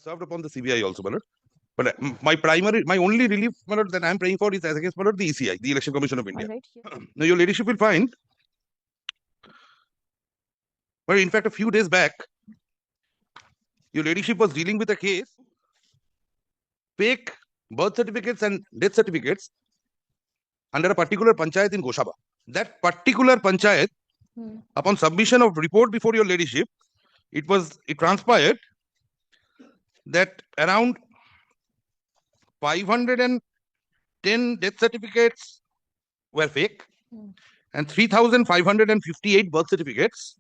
served upon the CBI also, my lord. But my only relief, my lord, that I am praying for is as against, my lord, the ECI, the Election Commission of India. All right. Yes. Now, your ladyship will find, but in fact, a few days back, your ladyship was dealing with a case, fake birth certificates and death certificates under a particular panchayat in Goshaba. That particular panchayat, upon submission of report before your ladyship, it transpired that around 510 death certificates were fake and 3,558 birth certificates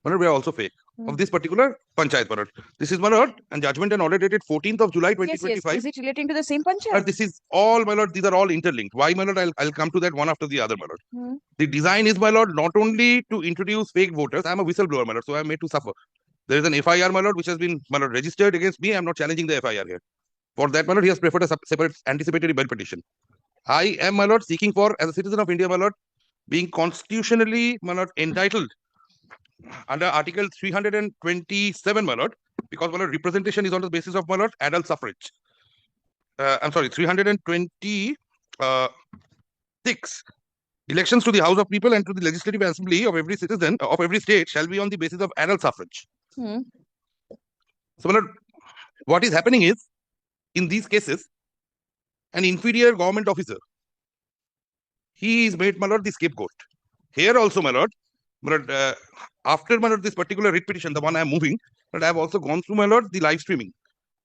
were also fake of this particular panchayat. This is, my lord, and judgment and order dated 14th of July 2025. Is it relating to the same panchayat? This is all, my lord, these are all interlinked. Why, my lord? I'll come to that one after the other, my lord. The design is, my lord, not only to introduce fake voters. I'm a whistleblower, my lord, so I'm made to suffer. There is an FIR, my lord, which has been, my lord, registered against me. I'm not challenging the FIR here. For that, my lord, he has preferred a separate anticipatory bail petition. I am, my lord, seeking for, as a citizen of India, my lord, being constitutionally, my lord, entitled under Article 327, my lord, because, my lord, representation is on the basis of, my lord, adult suffrage. I'm sorry, 326. Elections to the House of People and to the Legislative Assembly of every citizen of every state shall be on the basis of adult suffrage. So, my lord, what is happening is, in these cases, an inferior government officer, he is made, my lord, the scapegoat. Here also, my lord, after, my lord, this particular writ petition, the one I am moving, but I have also gone through, my lord, the live streaming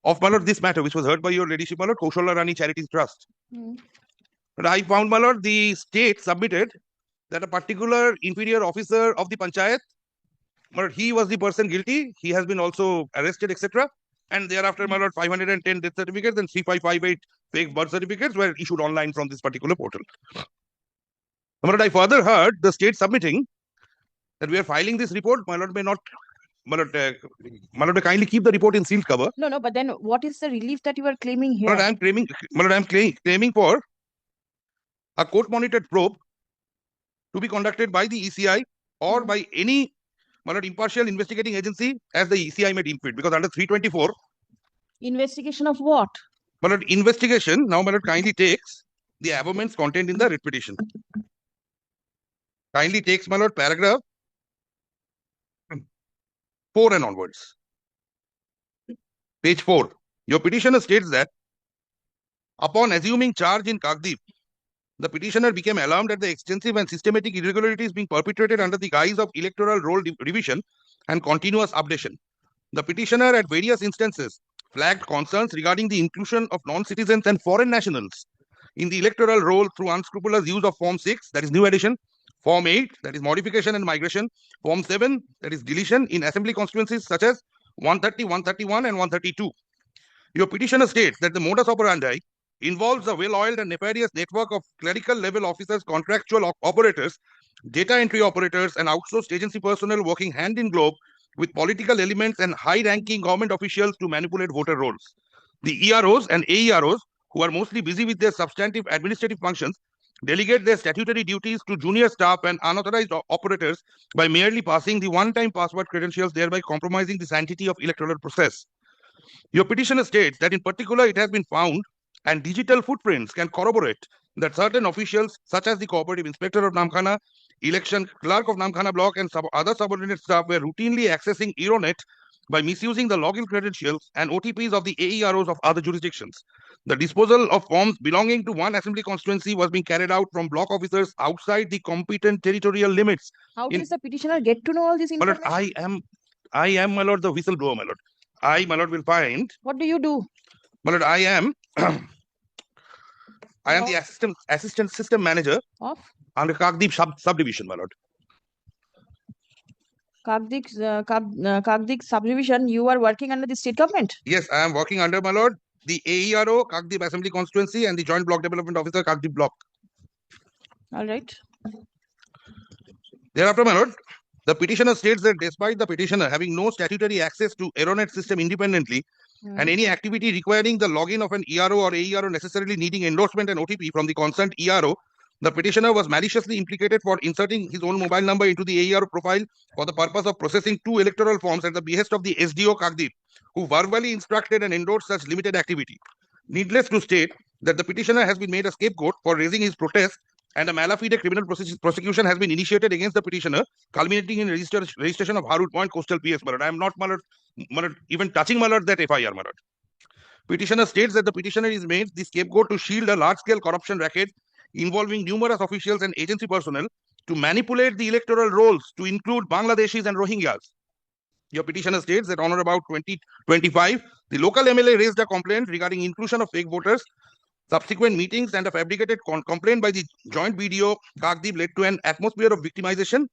of, my lord, this matter, which was heard by your ladyship, my lord, Kaushalya Rani Charities Trust. But I found, my lord, the state submitted that a particular inferior officer of the panchayat, my lord, he was the person guilty. He has been also arrested, etc. And thereafter, my lord, 510 death certificates and 3558 fake birth certificates were issued online from this particular portal. My lord, I further heard the state submitting that we are filing this report. My lord, may not, my lord, kindly keep the report in sealed cover. No, but then what is the relief that you are claiming here? My lord, I am claiming for a court-monitored probe to be conducted by the ECI or by any, my lord, impartial investigating agency as the ECI may deem fit. Because under 324, investigation of what? My lord, investigation, now, my lord, kindly takes the abovements contained in the writ petition. Kindly takes, my lord, paragraph 4 and onwards. Page 4. Your petitioner states that upon assuming charge in Kagdeep, the petitioner became alarmed at the extensive and systematic irregularities being perpetrated under the guise of electoral roll revision and continuous updation. The petitioner at various instances flagged concerns regarding the inclusion of non-citizens and foreign nationals in the electoral roll through unscrupulous use of Form 6, that is new addition, Form 8, that is modification and migration, Form 7, that is deletion in assembly constituencies such as 130, 131 and 132. Your petitioner states that the modus operandi involves a well-oiled and nefarious network of clerical level officers, contractual operators, data entry operators, and outsourced agency personnel working hand in glove with political elements and high-ranking government officials to manipulate voter rolls. The EROs and AEROs, who are mostly busy with their substantive administrative functions, delegate their statutory duties to junior staff and unauthorized operators by merely passing the one-time password credentials, thereby compromising the sanctity of electoral process. Your petitioner states that in particular it has been found and digital footprints can corroborate that certain officials such as the cooperative inspector of Namkhana, election clerk of Namkhana block and other subordinate staff were routinely accessing Aeronet by misusing the login credentials and OTPs of the AEROs of other jurisdictions. The disposal of forms belonging to one assembly constituency was being carried out from block officers outside the competent territorial limits. How does the petitioner get to know all this information? My lord, I am, my lord, the whistleblower, my lord. My lord, will find. What do you do? My lord, I am the assistant system manager of under Kagdeep subdivision, my lord. Kagdeep subdivision, you are working under the state government? Yes, I am working under, my lord, the AERO, Kagdeep Assembly Constituency, and the Joint Block Development Officer, Kagdeep Block. All right. Thereafter, my lord, the petitioner states that despite the petitioner having no statutory access to Aeronet system independently, and any activity requiring the login of an ERO or AERO necessarily needing endorsement and OTP from the concerned ERO, the petitioner was maliciously implicated for inserting his own mobile number into the AERO profile for the purpose of processing 2 electoral forms at the behest of the SDO Kagdeep, who verbally instructed and endorsed such limited activity. Needless to state that the petitioner has been made a scapegoat for raising his protest, and a malafide criminal prosecution has been initiated against the petitioner, culminating in registration of Harwood Point Coastal PS. I am not even touching that FIR. Petitioner states that the petitioner is made the scapegoat to shield a large-scale corruption racket involving numerous officials and agency personnel to manipulate the electoral rolls to include Bangladeshis and Rohingyas. Your petitioner states that on or about 2025, the local MLA raised a complaint regarding inclusion of fake voters. Subsequent meetings and a fabricated complaint by the joint BDO Kagdeep led to an atmosphere of victimization.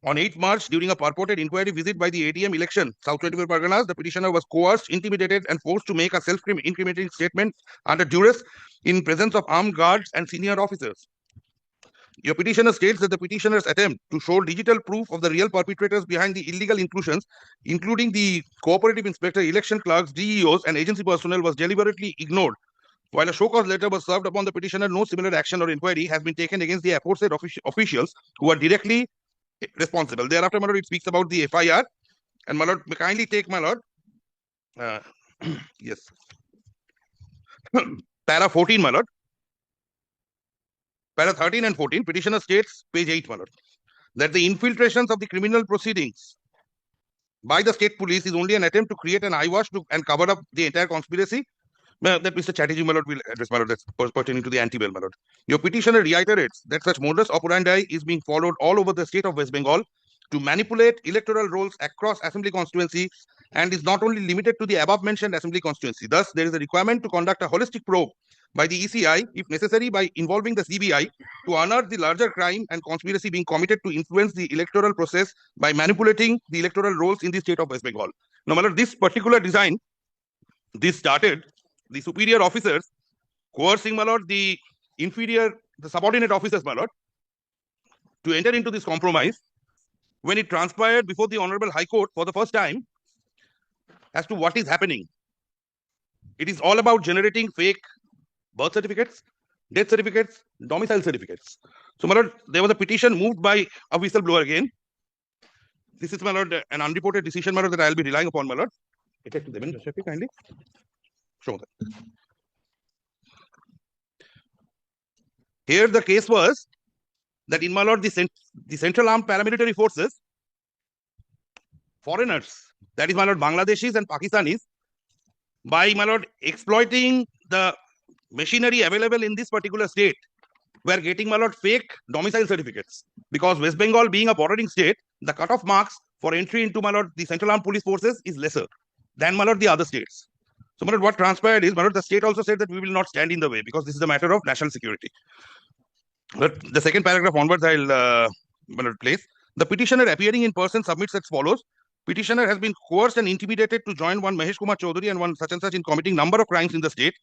On 8 March, during a purported inquiry visit by the ATM election, South 24 Parganas, the petitioner was coerced, intimidated, and forced to make a self-incriminating statement under duress in presence of armed guards and senior officers. Your petitioner states that the petitioner's attempt to show digital proof of the real perpetrators behind the illegal inclusions, including the cooperative inspector, election clerks, DEOs, and agency personnel, was deliberately ignored. While a show cause letter was served upon the petitioner, no similar action or inquiry has been taken against the aforesaid officials who are directly responsible. Thereafter, my lord, it speaks about the FIR. And my lord, kindly take, my lord, yes, para 14, my lord. Para 13 and 14, petitioner states, page 8, my lord, that the infiltrations of the criminal proceedings by the state police is only an attempt to create an eyewash and cover up the entire conspiracy. That Mr. Chatterjee, my lord, will address, my lord, that's pertaining to the anti-bail, my lord. Your petitioner reiterates that such modus operandi is being followed all over the state of West Bengal to manipulate electoral rolls across assembly constituency and is not only limited to the above-mentioned assembly constituency. Thus, there is a requirement to conduct a holistic probe by the ECI, if necessary, by involving the CBI to unearth the larger crime and conspiracy being committed to influence the electoral process by manipulating the electoral rolls in the state of West Bengal. Now, my lord, this particular design, this started the superior officers coercing, my lord, the subordinate officers, my lord, to enter into this compromise when it transpired before the Honorable High Court for the first time as to what is happening. It is all about generating fake birth certificates, death certificates, domicile certificates. So, my lord, there was a petition moved by a whistleblower again. This is, my lord, an unreported decision, my lord, that I will be relying upon, my lord. Kindly show that. Here the case was that in, my lord, the Central Armed Paramilitary Forces, foreigners, that is, my lord, Bangladeshis and Pakistanis, by, my lord, exploiting the machinery available in this particular state, were getting, my lord, fake domicile certificates. Because West Bengal being a bordering state, the cutoff marks for entry into, my lord, the Central Armed Police Forces is lesser than, my lord, the other states. So, my lord, what transpired is, my lord, the state also said that we will not stand in the way because this is a matter of national security. But the second paragraph onwards, I'll my lord, place. The petitioner appearing in person submits as follows. Petitioner has been coerced and intimidated to join one Mahesh Kumar Chaudhary and one such and such in committing number of crimes in the state.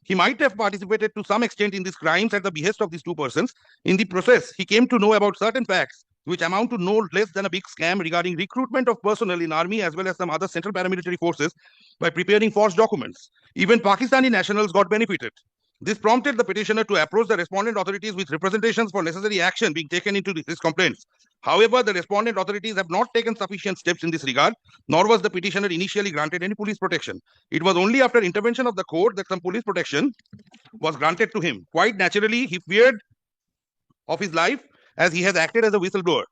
He might have participated to some extent in these crimes at the behest of these two persons. In the process, he came to know about certain facts which amount to no less than a big scam regarding recruitment of personnel in army as well as some other central paramilitary forces by preparing false documents. Even Pakistani nationals got benefited. This prompted the petitioner to approach the respondent authorities with representations for necessary action being taken into his complaints. However, the respondent authorities have not taken sufficient steps in this regard, nor was the petitioner initially granted any police protection. It was only after intervention of the court that some police protection was granted to him. Quite naturally, he feared of his life as he has acted as a whistleblower.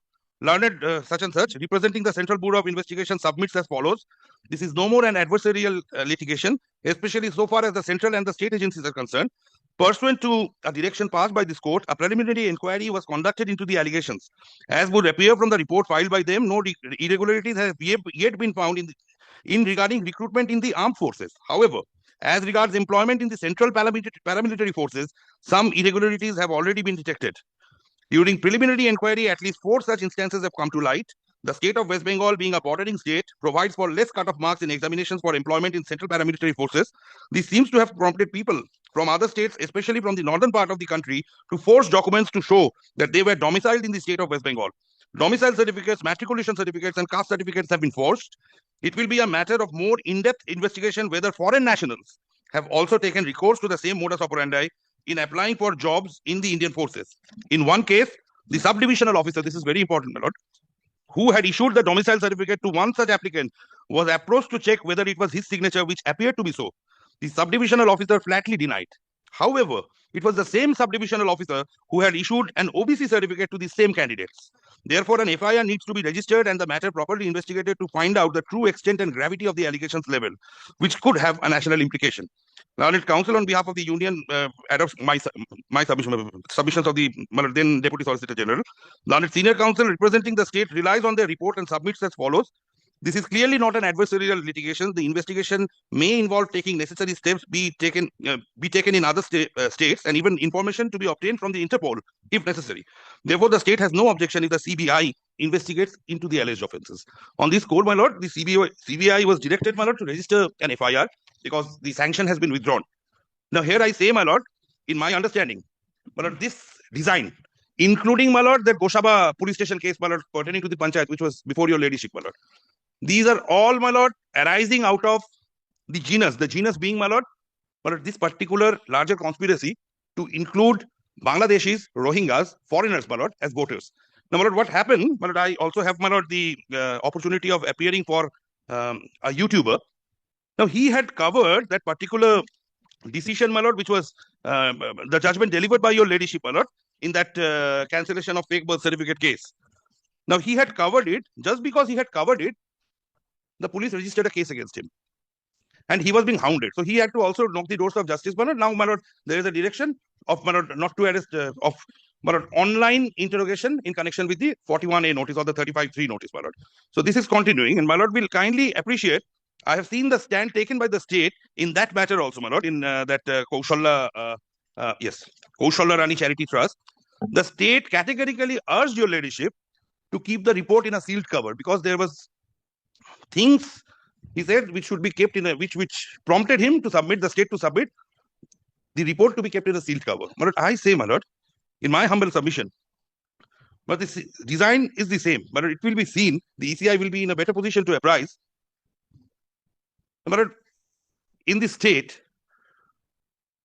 Learned such and such, representing the Central Bureau of Investigation, submits as follows. This is no more an adversarial litigation, especially so far as the central and the state agencies are concerned. Pursuant to a direction passed by this court, a preliminary inquiry was conducted into the allegations. As would appear from the report filed by them, no irregularities have yet been found in regarding recruitment in the armed forces. However, as regards employment in the central paramilitary forces, some irregularities have already been detected. During preliminary inquiry, at least 4 such instances have come to light. The state of West Bengal, being a bordering state, provides for less cut-off marks in examinations for employment in central paramilitary forces. This seems to have prompted people from other states, especially from the northern part of the country, to forge documents to show that they were domiciled in the state of West Bengal. Domicile certificates, matriculation certificates, and caste certificates have been forged. It will be a matter of more in-depth investigation whether foreign nationals have also taken recourse to the same modus operandi in applying for jobs in the Indian forces. In one case, the subdivisional officer, this is very important, my lord, who had issued the domicile certificate to one such applicant, was approached to check whether it was his signature, which appeared to be so. The subdivisional officer flatly denied. However, it was the same subdivisional officer who had issued an OBC certificate to the same candidates. Therefore, an FIR needs to be registered and the matter properly investigated to find out the true extent and gravity of the allegations level, which could have a national implication. Learned Counsel, on behalf of the Union, adopts my submissions of the then Deputy Solicitor General. Learned Senior Counsel, representing the state, relies on their report and submits as follows. This is clearly not an adversarial litigation. The investigation may involve taking necessary steps be taken in other states, and even information to be obtained from the Interpol if necessary. Therefore, the state has no objection if the CBI investigates into the alleged offences. On this score, my lord, the CBI was directed, my lord, to register an FIR because the sanction has been withdrawn. Now, here I say, my lord, in my understanding, my lord, this design, including, my lord, that Goshaba police station case, my lord, pertaining to the panchayat, which was before your ladyship, my lord. These are all, my lord, arising out of the genus being, my lord, this particular larger conspiracy to include Bangladeshis, Rohingyas, foreigners, my lord, as voters. Now, my lord, what happened, my lord, I also have, my lord, the opportunity of appearing for a YouTuber. Now, he had covered that particular decision, my lord, which was the judgment delivered by your ladyship, my lord, in that cancellation of fake birth certificate case. Now, he had covered it. Just because he had covered it, the police registered a case against him. And he was being hounded. So he had to also knock the doors of justice. My lord, now, my lord, there is a direction of, my lord, not to arrest, of, my lord, online interrogation in connection with the 41A notice or the 35(3) notice, my lord. So this is continuing. And my lord will kindly appreciate, I have seen the stand taken by the state in that matter also, my lord, in that Kaushalla Rani Charity Trust. The state categorically urged your ladyship to keep the report in a sealed cover because there was things, he said, which should be kept in a, which prompted him to submit, the state to submit the report to be kept in a sealed cover. My lord, I say, my lord, in my humble submission, but this design is the same, but it will be seen, the ECI will be in a better position to apprise. But in the state,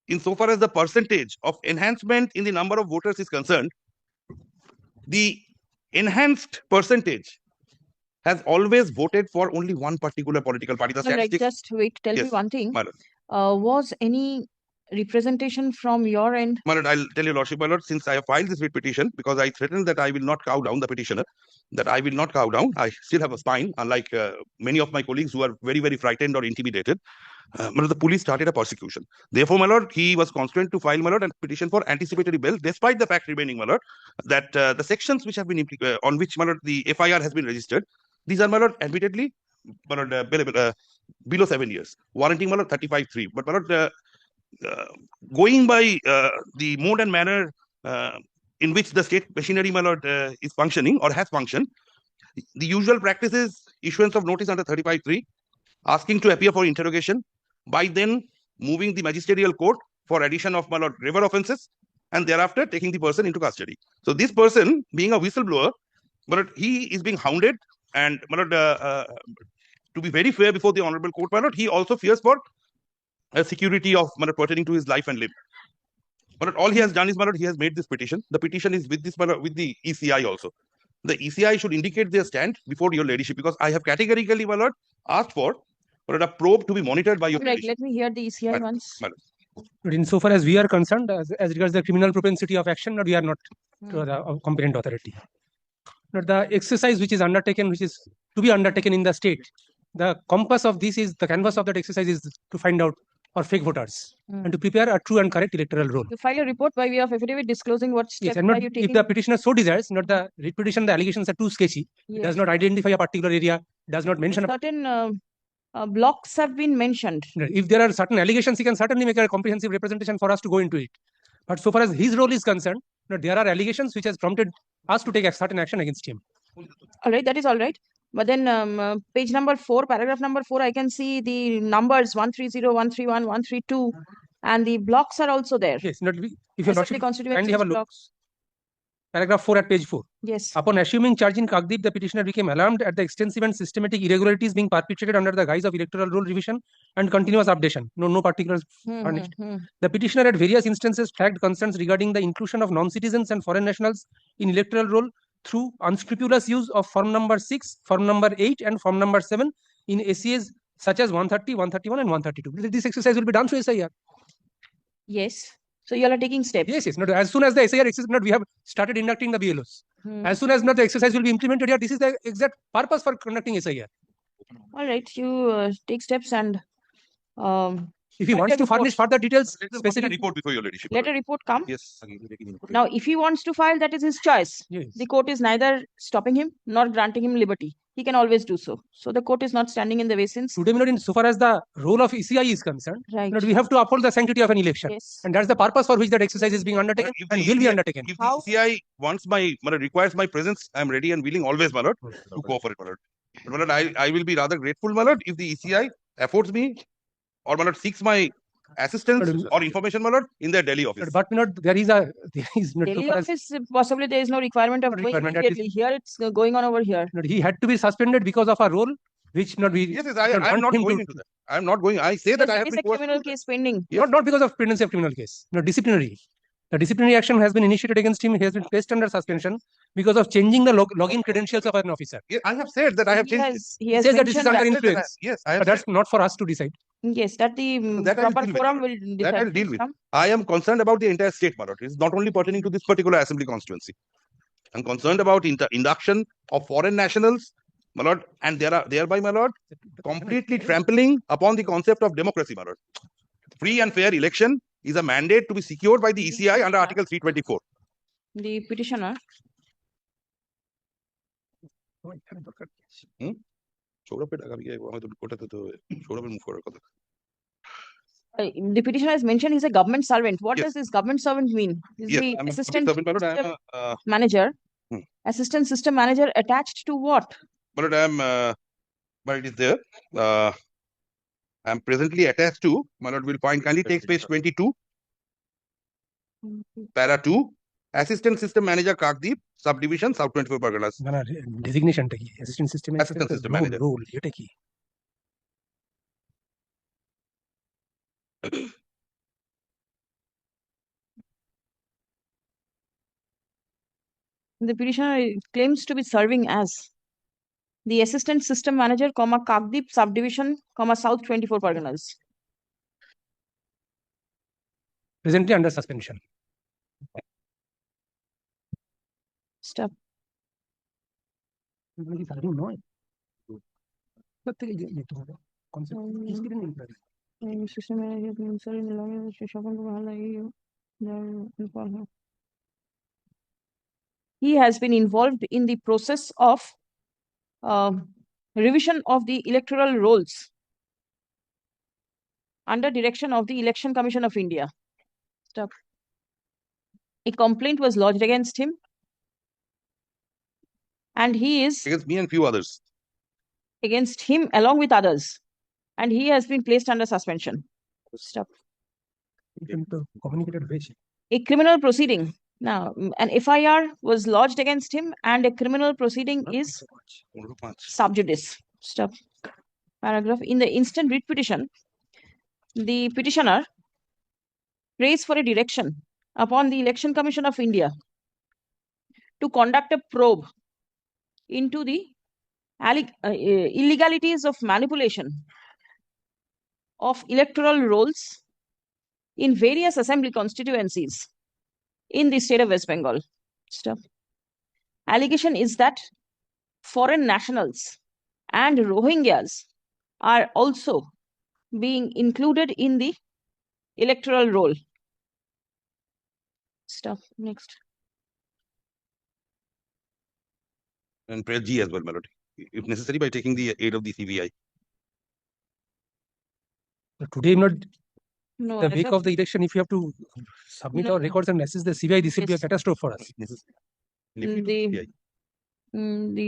insofar as the percentage of enhancement in the number of voters is concerned, the enhanced percentage has always voted for only one particular political party. The Like, just wait, tell me one thing. Was any representation from your end? My lord, I'll tell you, lordship, my lord, since I have filed this writ petition, because I threatened that I will not cow down the petitioner, that I will not cow down. I still have a spine, unlike many of my colleagues who are very, very frightened or intimidated. My lord, the police started a persecution. Therefore, my lord, he was constrained to file, my lord, a petition for anticipatory bail, despite the fact remaining, my lord, that the sections which have been on which, my lord, the FIR has been registered, these are, my lord, admittedly, my lord, below 7 years, warranting, my lord, 35(3). But, my lord, going by the mode and manner in which the state machinery, my lord, is functioning or has functioned, the usual practice is issuance of notice under 35(3), asking to appear for interrogation, by then moving the magisterial court for addition of, my lord, graver offences, and thereafter taking the person into custody. So this person, being a whistleblower, but he is being hounded, and, my lord, to be very fair before the honourable court, my lord, he also fears for a security of, my lord, pertaining to his life and limb. But all he has done is, my lord, he has made this petition. The petition is with this, my lord, with the ECI also. The ECI should indicate their stand before your ladyship, because I have categorically, my lord, asked for a probe to be monitored by your ladyship. Let me hear the ECI once. But insofar as we are concerned, as regards the criminal propensity of action, we are not the competent authority. But the exercise which is undertaken, which is to be undertaken in the state, the compass of this is, the canvas of that exercise is to find out or fake voters and to prepare a true and correct electoral roll. You file a report by way of affidavit disclosing what steps and not, are you taking? if the petitioner so desires, not the writ petition, the allegations are too sketchy, does not identify a particular area, does not mention certain blocks have been mentioned. If there are certain allegations, he can certainly make a comprehensive representation for us to go into it. But so far as his role is concerned, there are allegations which has prompted us to take a certain action against him. All right, that is all right. But then page number 4, paragraph number 4, I can see the numbers 130, 131, 132, and the blocks are also there. Yes, if you're not kindly have a look. Paragraph 4 at page 4. Yes. Upon assuming charge in Kagdeep, the petitioner became alarmed at the extensive and systematic irregularities being perpetrated under the guise of electoral roll revision and continuous updation. No particulars furnished. The petitioner at various instances flagged concerns regarding the inclusion of non-citizens and foreign nationals in electoral roll, through unscrupulous use of form number 6, form number 8, and form number 7 in ACAs such as 130, 131, and 132. This exercise will be done through SIR. Yes. So you all are taking steps. Yes, yes. Not as soon as the SIR exercise, not we have started inducting the BLOs. Hmm. As soon as not the exercise will be implemented here, this is the exact purpose for conducting SIR. All right, you take steps and If he But wants the to furnish report- further details, Let us put in a specific report before your ladyship. let a report come. Yes. Now, if he wants to file, that is his choice. Yes. The court is neither stopping him nor granting him liberty. He can always do so. So the court is not standing in the way since. Today, in so far as the role of ECI is concerned, Right. we have to uphold the sanctity of an election. Yes. And that's the purpose for which that exercise is being undertaken If and the will be ECI undertaken. If How- the ECI wants requires my presence, I am ready and willing always, my lord, to cooperate, my lord. But my lord, I will be rather grateful, my lord, if the ECI affords me or my lord seeks my assistance But- or information, my lord, in their Delhi office. But there is not so Delhi far as office, possibly there is no requirement of No going requirement, at least- immediately. Here it's going on over here. he had to be suspended because of a role which not we Yes, not I am want not him going to- into that. I am not going. I say that I There have is been a coerced criminal to do that. case pending. not because of pendency of criminal case. No, disciplinary. The disciplinary action has been initiated against him. He has been placed under suspension because of changing the login credentials of an officer. Yes, I have said that I have He changed. has, he has Says that this is mentioned under that. influence. Yes, I have But said that's not for us to decide. Yes, that the that I will proper deal with. forum will That decide. I'll deal Please with. come. I am concerned about the entire state, my lord. It's not only pertaining to this particular assembly constituency. I'm concerned about induction of foreign nationals, my lord, and thereby, my lord, completely trampling upon the concept of democracy, my lord. Free and fair election is a mandate to be secured by the ECI under Article 324. The petitioner, সৌরভের টাকা দিয়ে হয়তো ওটাতে তো সৌরভের মুখ করার কথা। the petitioner has mentioned he's a government servant. What Yes. does this government servant mean? Is Yes, the I'm a assistant public servant, my lord. I am system manager, Hmm. assistant system manager attached to what? my lord, I am, but it is there. I am presently attached to, my lord, will find kindly takes page 22, para 2, assistant system manager Kakdeep, subdivision, South 24 Parganas. না ডেজিগনেশনটা কি assistant system Assistant system manager. Role এটা কি The petitioner claims to be serving as the assistant system manager, Kakdeep subdivision, South 24 Parganas. Presently under suspension Stop. কি serving নয় প্রত্যেকে যেতে হবে concept System manager, sir, in the language, he has been involved in the process of revision of the electoral rolls under direction of the Election Commission of India. Stop. A complaint was lodged against him, and he is Against me and few others. against him along with others, and he has been placed under suspension. Stop. Communicated হয়েছে A criminal proceeding. Now, an FIR was lodged against him, and a criminal proceeding is sub judice. Stop. Paragraph. In the instant writ petition, the petitioner prays for a direction upon the Election Commission of India to conduct a probe into the illegalities of manipulation of electoral rolls in various assembly constituencies in the state of West Bengal. Stop. Allegation is that foreign nationals and Rohingyas are also being included in the electoral roll. Stop. Next. And press G as well, my lord. If necessary, by taking the aid of the CBI. today not No. the as week of- of the election if you have to submit No. our records and assist the CBI this will be a Yes. catastrophe for us If necessary. the CBI. the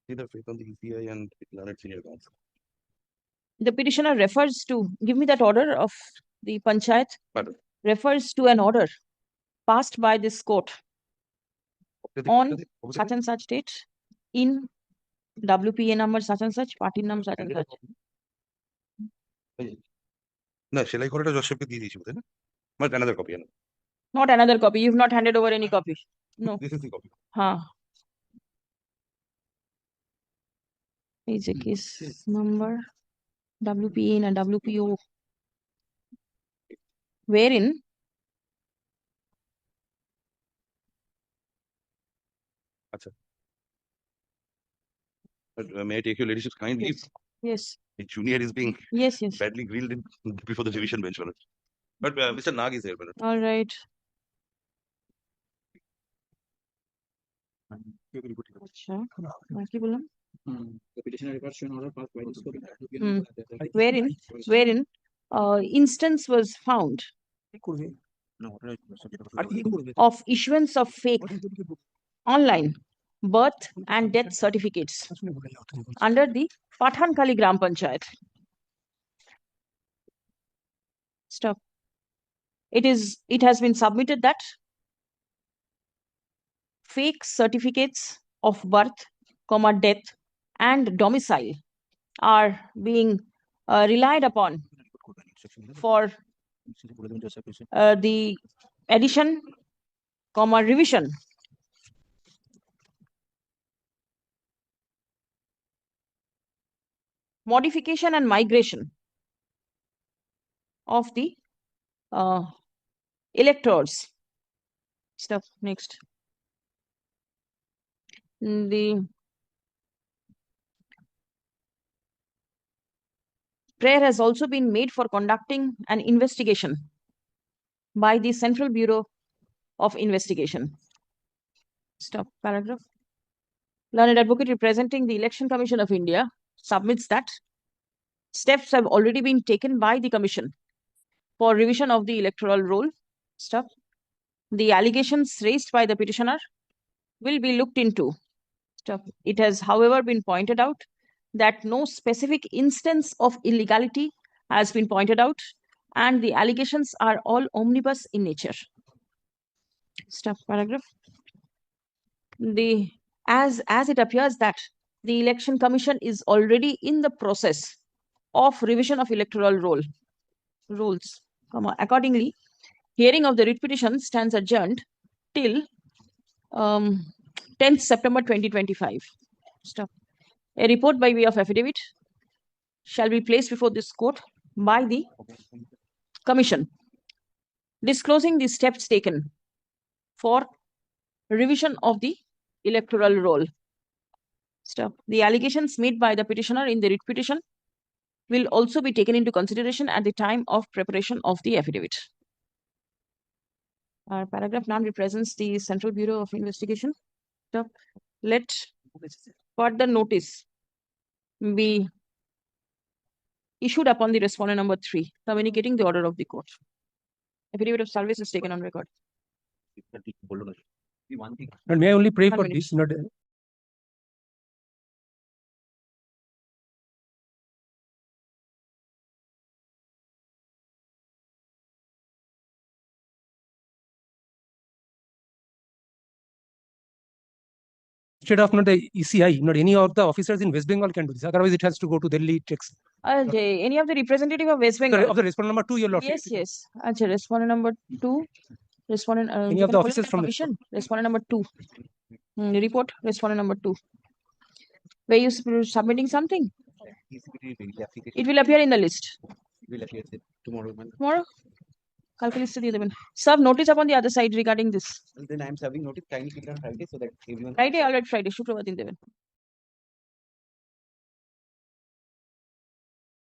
See the faith on the ECI and learned senior counsel. the petitioner refers to, give me that order of the panchayat, Pardon. refers to an order passed by this court On such and such date in WPA number such and such, party number such and such. না সেলাই করাটা জোসেফকে দিয়ে দিয়েছি বোধহয় না but another copy Not another copy. You've not handed over any copy. No. This is the copy. Huh. Is a case number WPN and WPO. Wherein But may I take your ladyship's kind leave? yes. The junior is being Yes, yes. badly grilled before the revision bench. But Mr. Nag is here. All right. अच्छा, बाकी बोलो. The petitioner regards to an order passed by this court. Wherein instance was found of issuance of fake online birth and death certificates under the Pathankali Gram Panchayat. Stop. It has been submitted that fake certificates of birth, death, and domicile are being relied upon for the addition, revision modification and migration of the electors. Stuff next. The prayer has also been made for conducting an investigation by the Central Bureau of Investigation. Stop paragraph. Learned advocate representing the Election Commission of India submits that steps have already been taken by the Commission for revision of the electoral roll. Stop. The allegations raised by the petitioner will be looked into. Stop. It has, however, been pointed out that no specific instance of illegality has been pointed out, and the allegations are all omnibus in nature. Stop paragraph. As it appears that the Election Commission is already in the process of revision of electoral rules. Accordingly, hearing of the writ petition stands adjourned till 10th September 2025. Stop. A report by way of affidavit shall be placed before this court by the Commission, disclosing the steps taken for revision of the electoral roll. Stop. The allegations made by the petitioner in the writ petition will also be taken into consideration at the time of preparation of the affidavit. Paragraph 9 represents the Central Bureau of Investigation. Stop. Let further notice be issued upon the respondent number 3, communicating the order of the court. Affidavit of service is taken on record. And may I only pray 1 for minute. this? Not, instead of not the ECI, not any of the officers in West Bengal can do this. Otherwise, it has to go to Delhi. It takes Any of the representative of West Bengal? of the respondent number 2, your lordship. Yes. Respondent number 2. Respondent. Any of the officers from the commission. Respondent number 2. Report. Respondent number 2. Were you submitting something? It will appear in the list. Will appear tomorrow. Tomorrow? Kalki list diye deben. Serve notice upon the other side regarding this. Then I am serving notice. Kindly keep it on Friday so that everyone. Friday, all right, Friday. Shukrobar din deben.